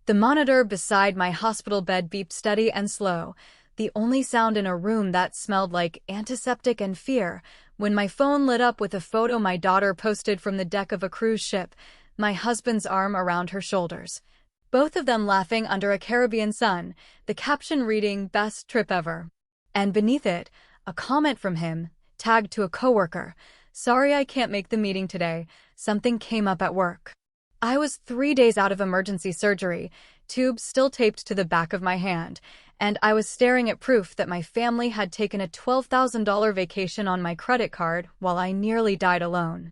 The monitor beside my hospital bed beeped steady and slow, the only sound in a room that smelled like antiseptic and fear, when my phone lit up with a photo my daughter posted from the deck of a cruise ship, my husband's arm around her shoulders. Both of them laughing under a Caribbean sun, the caption reading, "Best trip ever." And beneath it, a comment from him, tagged to a coworker, "Sorry I can't make the meeting today, something came up at work." I was 3 days out of emergency surgery, tubes still taped to the back of my hand, and I was staring at proof that my family had taken a $12,000 vacation on my credit card while I nearly died alone.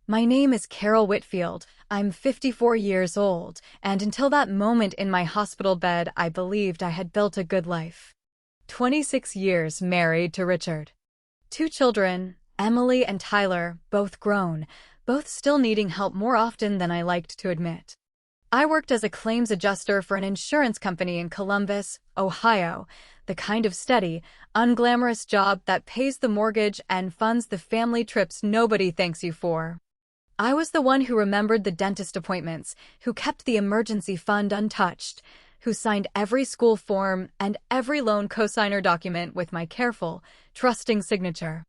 My name is Carol Whitfield, I'm 54 years old, and until that moment in my hospital bed I believed I had built a good life. 26 years married to Richard. 2 children, Emily and Tyler, both grown, both still needing help more often than I liked to admit. I worked as a claims adjuster for an insurance company in Columbus, Ohio, the kind of steady, unglamorous job that pays the mortgage and funds the family trips nobody thanks you for. I was the one who remembered the dentist appointments, who kept the emergency fund untouched, who signed every school form and every loan cosigner document with my careful, trusting signature.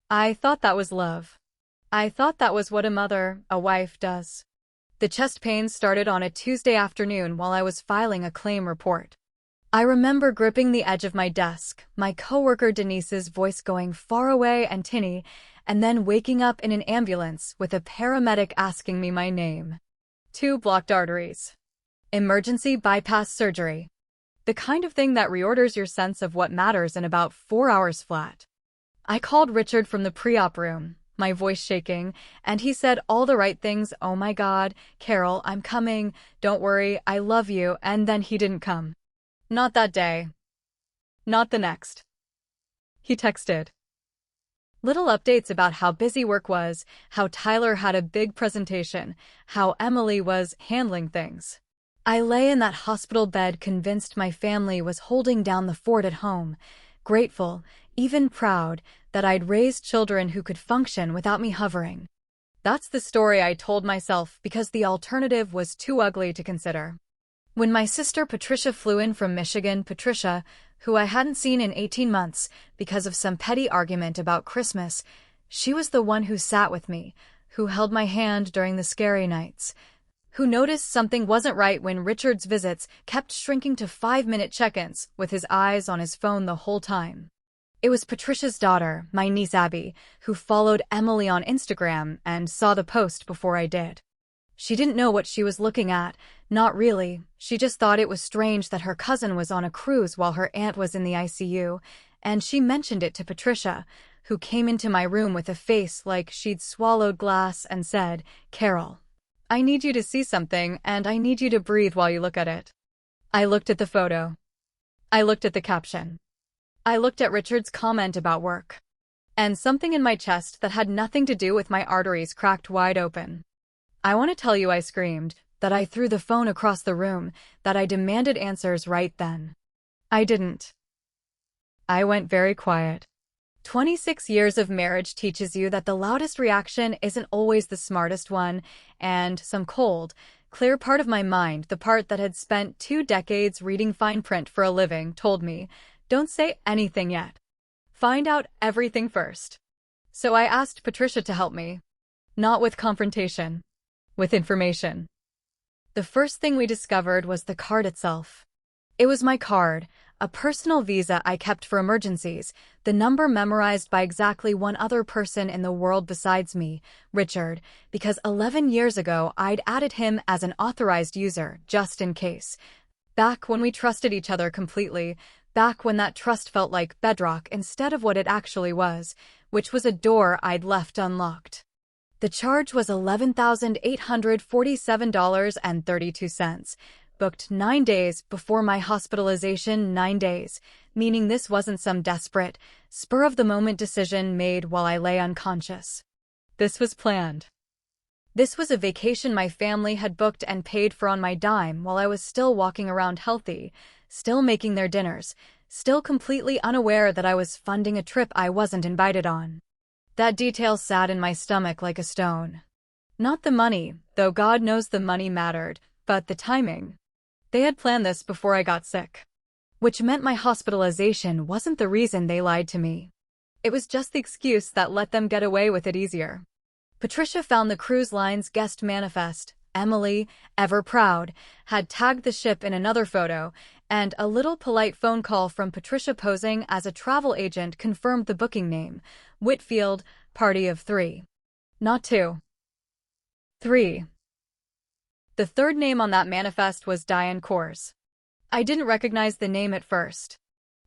I thought that was love. I thought that was what a mother, a wife, does. The chest pains started on a Tuesday afternoon while I was filing a claim report. I remember gripping the edge of my desk, my coworker Denise's voice going far away and tinny, and then waking up in an ambulance with a paramedic asking me my name. 2 blocked arteries. Emergency bypass surgery. The kind of thing that reorders your sense of what matters in about 4 hours flat. I called Richard from the pre-op room, my voice shaking, and he said all the right things. "Oh my God, Carol, I'm coming, don't worry, I love you," and then he didn't come. Not that day. Not the next. He texted. Little updates about how busy work was, how Tyler had a big presentation, how Emily was handling things. I lay in that hospital bed convinced my family was holding down the fort at home, grateful, even proud, that I'd raised children who could function without me hovering. That's the story I told myself because the alternative was too ugly to consider. When my sister Patricia flew in from Michigan, Patricia, who I hadn't seen in 18 months because of some petty argument about Christmas, she was the one who sat with me, who held my hand during the scary nights, who noticed something wasn't right when Richard's visits kept shrinking to 5-minute check-ins with his eyes on his phone the whole time. It was Patricia's daughter, my niece Abby, who followed Emily on Instagram and saw the post before I did. She didn't know what she was looking at, not really, she just thought it was strange that her cousin was on a cruise while her aunt was in the ICU, and she mentioned it to Patricia, who came into my room with a face like she'd swallowed glass and said, "Carol, I need you to see something and I need you to breathe while you look at it." I looked at the photo. I looked at the caption. I looked at Richard's comment about work. And something in my chest that had nothing to do with my arteries cracked wide open. I want to tell you I screamed, that I threw the phone across the room, that I demanded answers right then. I didn't. I went very quiet. 26 years of marriage teaches you that the loudest reaction isn't always the smartest one, and some cold, clear part of my mind, the part that had spent 2 decades reading fine print for a living, told me, don't say anything yet. Find out everything first. So I asked Patricia to help me. Not with confrontation. With information. The first thing we discovered was the card itself. It was my card, a personal visa I kept for emergencies, the number memorized by exactly one other person in the world besides me, Richard, because 11 years ago I'd added him as an authorized user, just in case. Back when we trusted each other completely, back when that trust felt like bedrock instead of what it actually was, which was a door I'd left unlocked. The charge was $11,847.32, booked 9 days before my hospitalization, 9 days, meaning this wasn't some desperate, spur-of-the-moment decision made while I lay unconscious. This was planned. This was a vacation my family had booked and paid for on my dime while I was still walking around healthy, still making their dinners, still completely unaware that I was funding a trip I wasn't invited on. That detail sat in my stomach like a stone. Not the money, though God knows the money mattered, but the timing. They had planned this before I got sick. Which meant my hospitalization wasn't the reason they lied to me. It was just the excuse that let them get away with it easier. Patricia found the cruise line's guest manifest. Emily, ever proud, had tagged the ship in another photo, and a little polite phone call from Patricia posing as a travel agent confirmed the booking name, Whitfield, party of 3. Not 2. 3. The third name on that manifest was Diane Kors. I didn't recognize the name at first.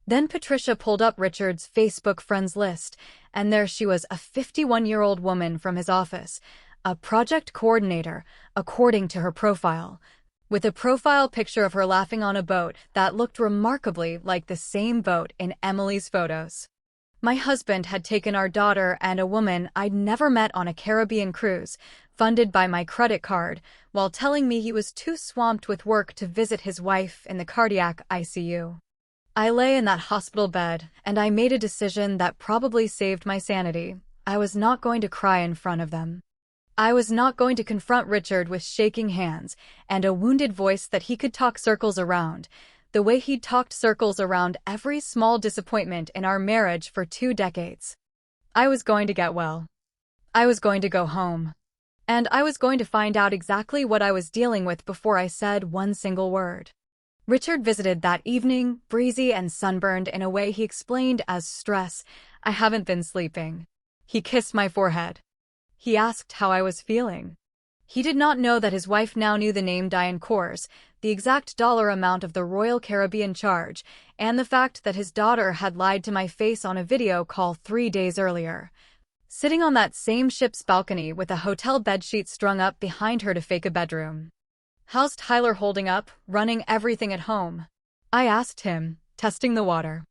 Then Patricia pulled up Richard's Facebook friends list, and there she was, a 51-year-old woman from his office, a project coordinator, according to her profile, with a profile picture of her laughing on a boat that looked remarkably like the same boat in Emily's photos. My husband had taken our daughter and a woman I'd never met on a Caribbean cruise, funded by my credit card, while telling me he was too swamped with work to visit his wife in the cardiac ICU. I lay in that hospital bed, and I made a decision that probably saved my sanity. I was not going to cry in front of them. I was not going to confront Richard with shaking hands and a wounded voice that he could talk circles around, the way he'd talked circles around every small disappointment in our marriage for 2 decades. I was going to get well. I was going to go home. And I was going to find out exactly what I was dealing with before I said one single word. Richard visited that evening, breezy and sunburned in a way he explained as stress. I haven't been sleeping. He kissed my forehead. He asked how I was feeling. He did not know that his wife now knew the name Diane Kors, the exact dollar amount of the Royal Caribbean charge, and the fact that his daughter had lied to my face on a video call 3 days earlier. Sitting on that same ship's balcony with a hotel bedsheet strung up behind her to fake a bedroom. How's Tyler holding up, running everything at home? I asked him, testing the water.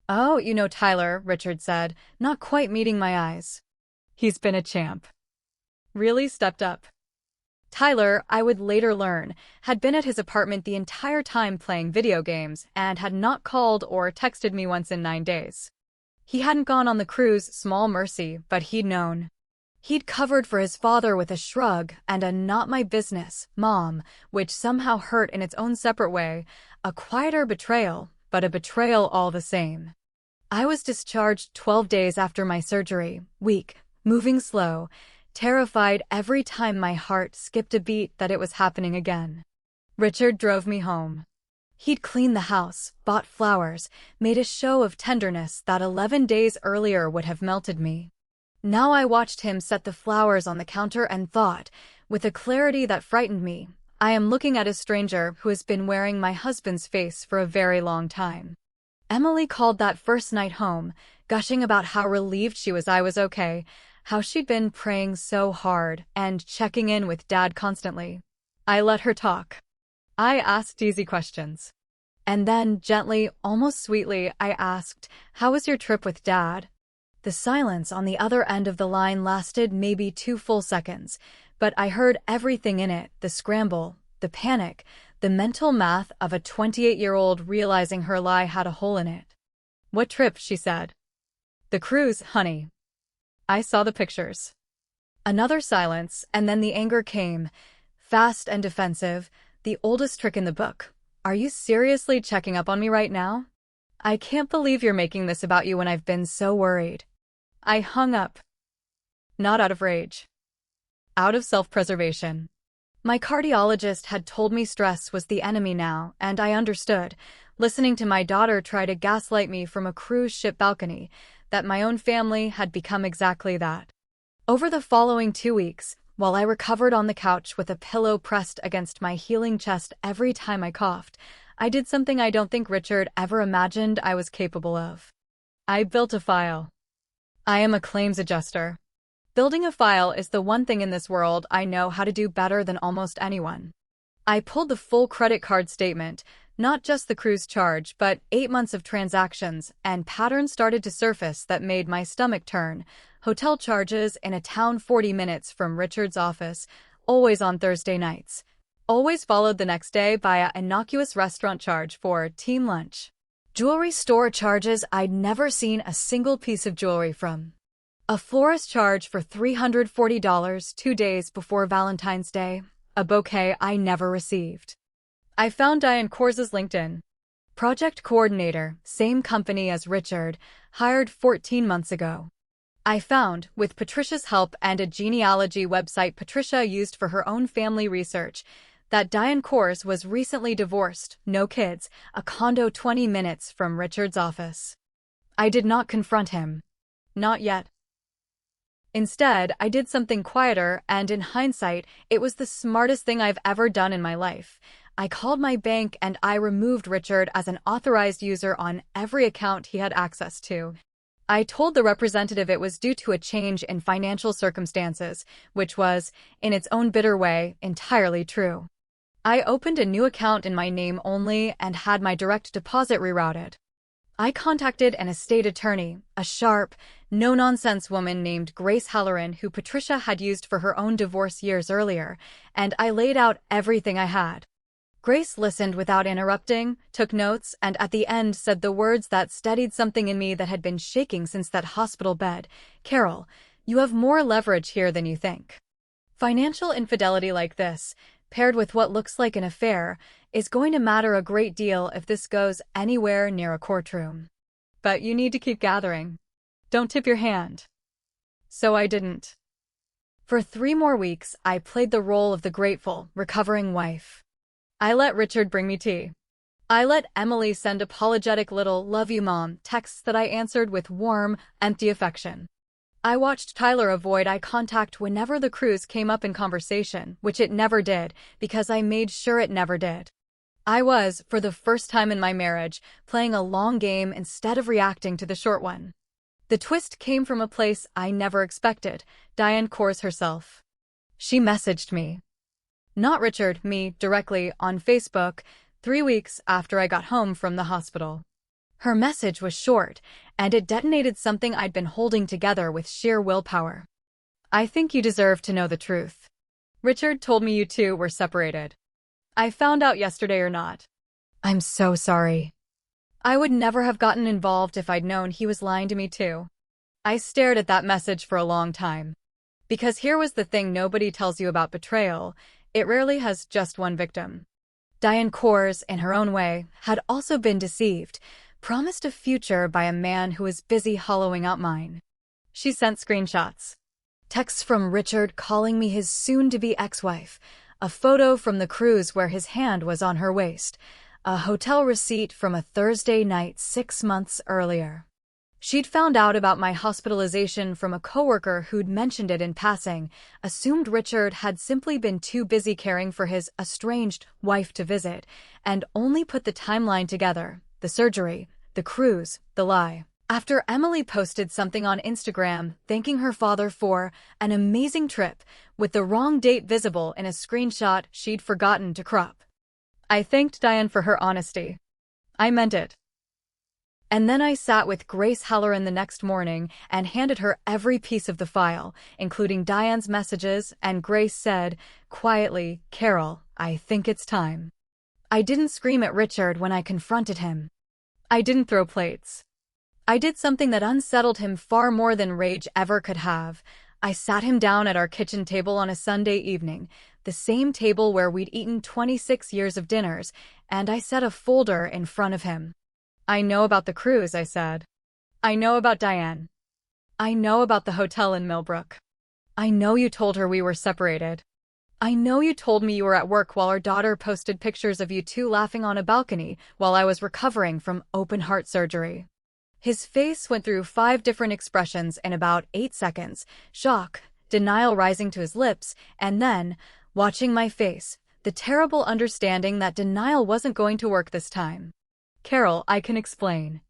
Oh, you know Tyler, Richard said, not quite meeting my eyes. He's been a champ. Really stepped up. Tyler, I would later learn, had been at his apartment the entire time playing video games and had not called or texted me once in 9 days. He hadn't gone on the cruise, small mercy, but he'd known. He'd covered for his father with a shrug and a not my business, mom, which somehow hurt in its own separate way, a quieter betrayal, but a betrayal all the same. I was discharged 12 days after my surgery, weak, moving slow, terrified every time my heart skipped a beat that it was happening again. Richard drove me home. He'd cleaned the house, bought flowers, made a show of tenderness that 11 days earlier would have melted me. Now I watched him set the flowers on the counter and thought, with a clarity that frightened me, I am looking at a stranger who has been wearing my husband's face for a very long time. Emily called that first night home, gushing about how relieved she was I was okay, how she'd been praying so hard and checking in with Dad constantly. I let her talk. I asked easy questions. And then, gently, almost sweetly, I asked, how was your trip with Dad? The silence on the other end of the line lasted maybe 2 full seconds, but I heard everything in it, the scramble, the panic, the mental math of a 28-year-old realizing her lie had a hole in it. What trip, she said. The cruise, honey. I saw the pictures. Another silence, and then the anger came, fast and defensive, the oldest trick in the book. Are you seriously checking up on me right now? I can't believe you're making this about you when I've been so worried. I hung up. Not out of rage. Out of self-preservation. My cardiologist had told me stress was the enemy now, and I understood, listening to my daughter try to gaslight me from a cruise ship balcony, that my own family had become exactly that. Over the following 2 weeks, while I recovered on the couch with a pillow pressed against my healing chest every time I coughed, I did something I don't think Richard ever imagined I was capable of. I built a file. I am a claims adjuster. Building a file is the one thing in this world I know how to do better than almost anyone. I pulled the full credit card statement, not just the cruise charge, but 8 months of transactions, and patterns started to surface that made my stomach turn. Hotel charges in a town 40 minutes from Richard's office, always on Thursday nights. Always followed the next day by an innocuous restaurant charge for team lunch. Jewelry store charges I'd never seen a single piece of jewelry from. A florist charge for $340 2 days before Valentine's Day, a bouquet I never received. I found Diane Korz's LinkedIn. Project coordinator, same company as Richard, hired 14 months ago. I found, with Patricia's help and a genealogy website Patricia used for her own family research, that Diane Korz was recently divorced, no kids, a condo 20 minutes from Richard's office. I did not confront him. Not yet. Instead, I did something quieter, and in hindsight, it was the smartest thing I've ever done in my life. I called my bank and I removed Richard as an authorized user on every account he had access to. I told the representative it was due to a change in financial circumstances, which was, in its own bitter way, entirely true. I opened a new account in my name only and had my direct deposit rerouted. I contacted an estate attorney, a sharp, no-nonsense woman named Grace Halloran who Patricia had used for her own divorce years earlier, and I laid out everything I had. Grace listened without interrupting, took notes, and at the end said the words that steadied something in me that had been shaking since that hospital bed. Carol, you have more leverage here than you think. Financial infidelity like this, paired with what looks like an affair, is going to matter a great deal if this goes anywhere near a courtroom. But you need to keep gathering. Don't tip your hand. So I didn't. For 3 more weeks, I played the role of the grateful, recovering wife. I let Richard bring me tea. I let Emily send apologetic little "love you mom" texts that I answered with warm, empty affection. I watched Tyler avoid eye contact whenever the cruise came up in conversation, which it never did, because I made sure it never did. I was, for the first time in my marriage, playing a long game instead of reacting to the short one. The twist came from a place I never expected, Diane Korz herself. She messaged me. Not Richard, me, directly, on Facebook, 3 weeks after I got home from the hospital. Her message was short, and it detonated something I'd been holding together with sheer willpower. I think you deserve to know the truth. Richard told me you two were separated. I found out yesterday or not. I'm so sorry. I would never have gotten involved if I'd known he was lying to me too. I stared at that message for a long time. Because here was the thing nobody tells you about betrayal. It rarely has just one victim. Diane Korz, in her own way, had also been deceived, promised a future by a man who was busy hollowing out mine. She sent screenshots. Texts from Richard calling me his soon-to-be ex-wife, a photo from the cruise where his hand was on her waist, a hotel receipt from a Thursday night 6 months earlier. She'd found out about my hospitalization from a coworker who'd mentioned it in passing, assumed Richard had simply been too busy caring for his estranged wife to visit, and only put the timeline together, the surgery, the cruise, the lie. After Emily posted something on Instagram thanking her father for an amazing trip, with the wrong date visible in a screenshot she'd forgotten to crop. I thanked Diane for her honesty. I meant it. And then I sat with Grace Halloran the next morning and handed her every piece of the file, including Diane's messages, and Grace said, quietly, Carol, I think it's time. I didn't scream at Richard when I confronted him. I didn't throw plates. I did something that unsettled him far more than rage ever could have. I sat him down at our kitchen table on a Sunday evening, the same table where we'd eaten 26 years of dinners, and I set a folder in front of him. I know about the cruise, I said. I know about Diane. I know about the hotel in Millbrook. I know you told her we were separated. I know you told me you were at work while our daughter posted pictures of you two laughing on a balcony while I was recovering from open heart surgery. His face went through 5 different expressions in about 8 seconds, shock, denial rising to his lips, and then, watching my face, the terrible understanding that denial wasn't going to work this time. Carol, I can explain.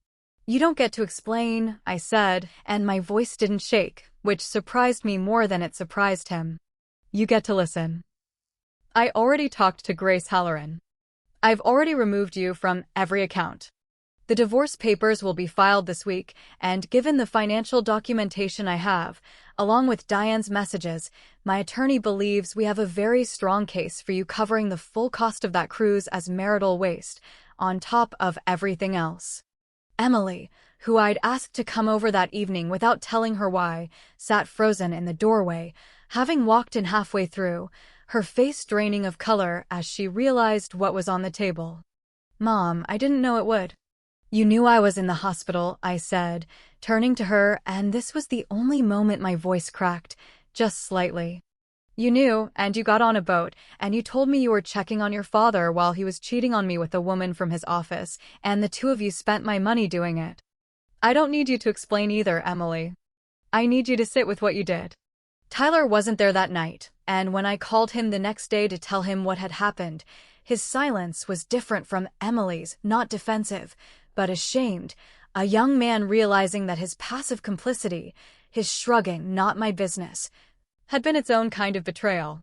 You don't get to explain, I said, and my voice didn't shake, which surprised me more than it surprised him. You get to listen. I already talked to Grace Halloran. I've already removed you from every account. The divorce papers will be filed this week, and given the financial documentation I have, along with Diane's messages, my attorney believes we have a very strong case for you covering the full cost of that cruise as marital waste, on top of everything else. Emily, who I'd asked to come over that evening without telling her why, sat frozen in the doorway, having walked in halfway through, her face draining of color as she realized what was on the table. "Mom, I didn't know it would." "You knew I was in the hospital," I said, turning to her, and this was the only moment my voice cracked, just slightly. "You knew, and you got on a boat, and you told me you were checking on your father while he was cheating on me with a woman from his office, and the two of you spent my money doing it." "I don't need you to explain either, Emily. I need you to sit with what you did." Tyler wasn't there that night, and when I called him the next day to tell him what had happened, his silence was different from Emily's, not defensive, but ashamed, a young man realizing that his passive complicity, his shrugging, "not my business," had been its own kind of betrayal.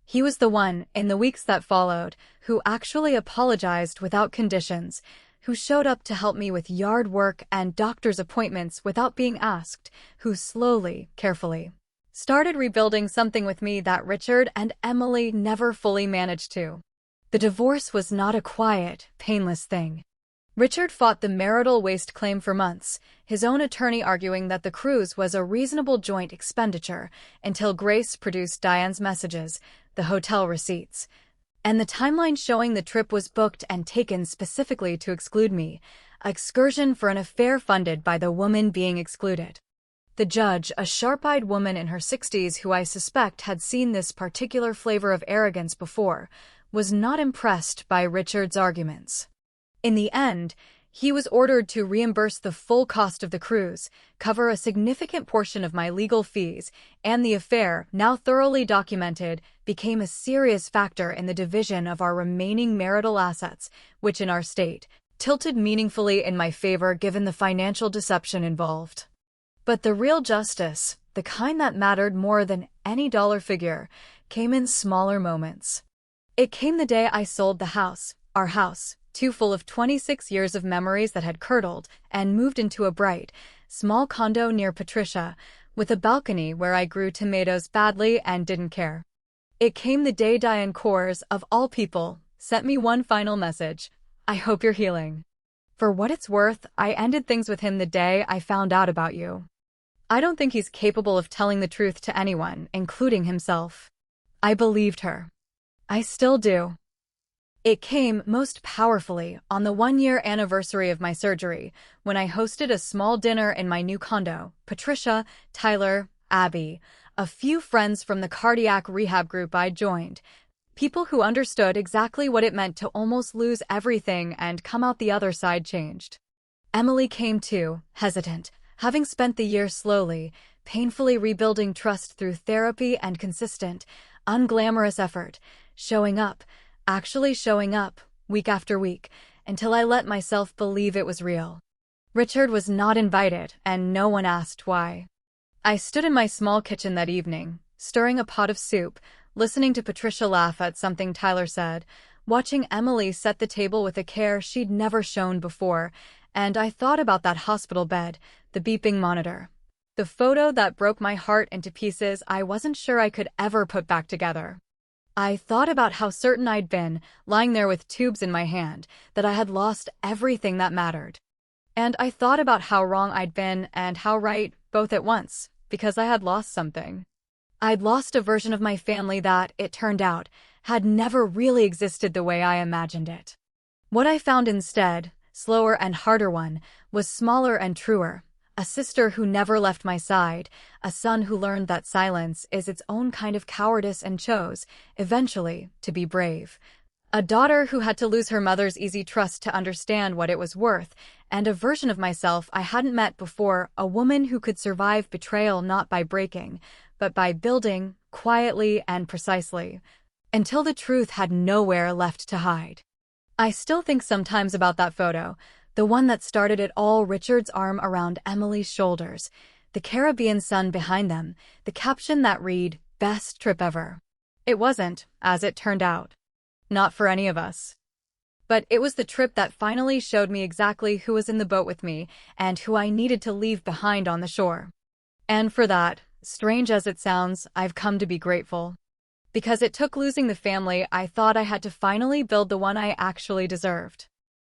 He was the one, in the weeks that followed, who actually apologized without conditions, who showed up to help me with yard work and doctor's appointments without being asked, who slowly, carefully, started rebuilding something with me that Richard and Emily never fully managed to. The divorce was not a quiet, painless thing. Richard fought the marital waste claim for months, his own attorney arguing that the cruise was a reasonable joint expenditure, until Grace produced Diane's messages, the hotel receipts, and the timeline showing the trip was booked and taken specifically to exclude me, an excursion for an affair funded by the woman being excluded. The judge, a sharp-eyed woman in her 60s who I suspect had seen this particular flavor of arrogance before, was not impressed by Richard's arguments. In the end, he was ordered to reimburse the full cost of the cruise, cover a significant portion of my legal fees, and the affair, now thoroughly documented, became a serious factor in the division of our remaining marital assets, which in our state tilted meaningfully in my favor given the financial deception involved. But the real justice, the kind that mattered more than any dollar figure, came in smaller moments. It came the day I sold the house, our house, too full of 26 years of memories that had curdled, and moved into a bright, small condo near Patricia, with a balcony where I grew tomatoes badly and didn't care. It came the day Diane Coors, of all people, sent me one final message: "I hope you're healing." For what it's worth, I ended things with him the day I found out about you. I don't think he's capable of telling the truth to anyone, including himself. I believed her. I still do. It came, most powerfully, on the one-year anniversary of my surgery, when I hosted a small dinner in my new condo. Patricia, Tyler, Abby, a few friends from the cardiac rehab group I joined, people who understood exactly what it meant to almost lose everything and come out the other side changed. Emily came too, hesitant, having spent the year slowly, painfully rebuilding trust through therapy and consistent, unglamorous effort, showing up, actually showing up, week after week, until I let myself believe it was real. Richard was not invited, and no one asked why. I stood in my small kitchen that evening, stirring a pot of soup, listening to Patricia laugh at something Tyler said, watching Emily set the table with a care she'd never shown before, and I thought about that hospital bed, the beeping monitor, the photo that broke my heart into pieces I wasn't sure I could ever put back together. I thought about how certain I'd been, lying there with tubes in my hand, that I had lost everything that mattered. And I thought about how wrong I'd been and how right, both at once, because I had lost something. I'd lost a version of my family that, it turned out, had never really existed the way I imagined it. What I found instead, slower and harder one, was smaller and truer. A sister who never left my side, a son who learned that silence is its own kind of cowardice and chose, eventually, to be brave. A daughter who had to lose her mother's easy trust to understand what it was worth, and a version of myself I hadn't met before, a woman who could survive betrayal not by breaking, but by building, quietly and precisely, until the truth had nowhere left to hide. I still think sometimes about that photo, the one that started it all, Richard's arm around Emily's shoulders, the Caribbean sun behind them, the caption that read, "Best trip ever." It wasn't, as it turned out. Not for any of us. But it was the trip that finally showed me exactly who was in the boat with me and who I needed to leave behind on the shore. And for that, strange as it sounds, I've come to be grateful. Because it took losing the family I thought I had to finally build the one I actually deserved.